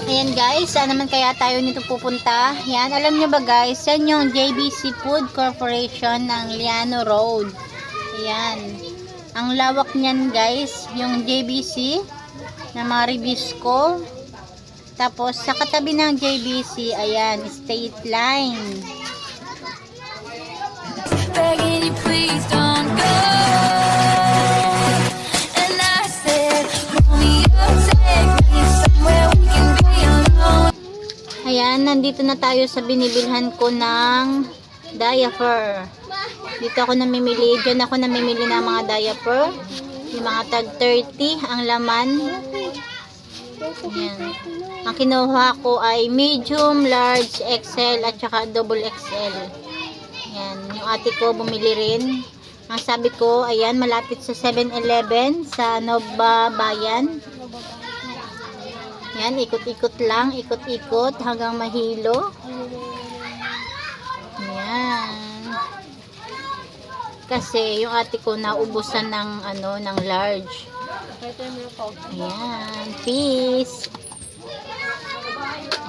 Ayan guys, saan naman kaya tayo nito pupunta? Yan, alam nyo ba guys, yan yung JBC Food Corporation ng Liano Road. Ayan. Ang lawak niyan guys, yung JBC na mga reviews ko. Tapos sa katabi ng JBC, ayan, State Line. Begging you please don't go. And I said, only you take me somewhere we can be alone. Ayan, nandito na tayo sa binibilhan ko ng diaper. Dito ako namimili, dyan ako namimili ng mga diaper. Yung mga tag 30 ang laman. Ayan. Ang kinuha ko ay medium, large, XL at saka double XL. Ayan, yung ate ko bumili rin. Ang sabi ko, ayan, malapit sa 7-Eleven sa Nova Bayan. Ayan, ikot-ikot lang, ikot-ikot hanggang mahilo. Ayan. Kasi yung ate ko naubusan ng ano, ng large. Ayan, peace.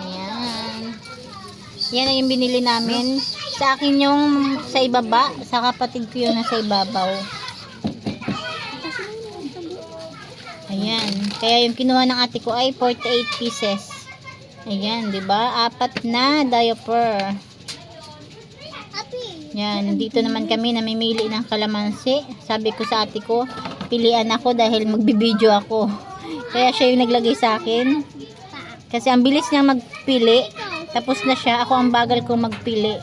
Ayan. Yan ang yung binili namin. Sa akin yung sa ibaba, sa kapatid ko yung nasa ibabaw. Ayan. Kaya yung kinuha ng ate ko ay 48 pieces. Ayan, 'di ba? 4 na diaper. Yan, dito naman kami namimili ng kalamansi. Sabi ko sa ate ko, pilian ako dahil magbibideo ako. Kaya siya yung naglagay sa akin. Kasi ang bilis niya magpili. Tapos na siya, ako ang bagal kong magpili.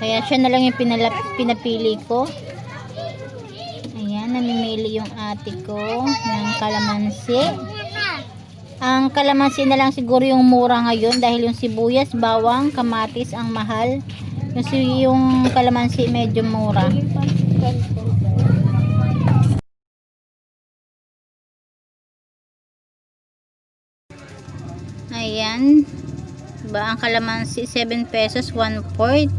Kaya siya na lang yung pinapili ko. Ayan, namimili yung ate ko ng kalamansi. Ang kalamansi na lang siguro yung mura ngayon dahil yung sibuyas, bawang, kamatis ang mahal. Yung kalamansi medyo mura. Ayan. Diba, ang kalamansi 7 pesos 1/4.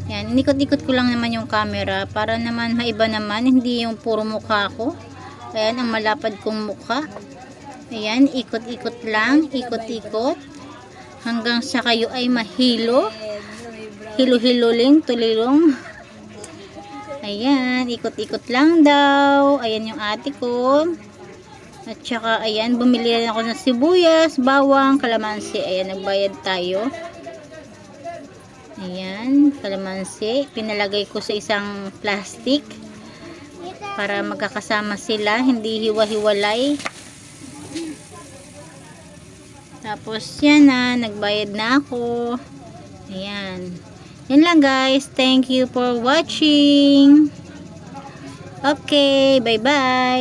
Yan, inikot-ikot ko lang naman yung camera para naman maiba naman, hindi yung puro mukha ko. Ayan, ang malapad kong mukha. Ayan, ikot-ikot lang, ikot-ikot hanggang sa kayo ay mahilo. Hilo-hiluling, tulilong. Ayan, ikot-ikot lang daw. Ayan yung ate ko. At saka, ayan, bumili rin ako ng sibuyas, bawang, kalamansi. Ayan, nagbayad tayo. Ayan, kalamansi. Pinalagay ko sa isang plastic para magkakasama sila, hindi hiwa-hiwalay. Tapos, yan na, nagbayad na ako. Ayan. Yan lang guys. Thank you for watching. Okay, bye-bye.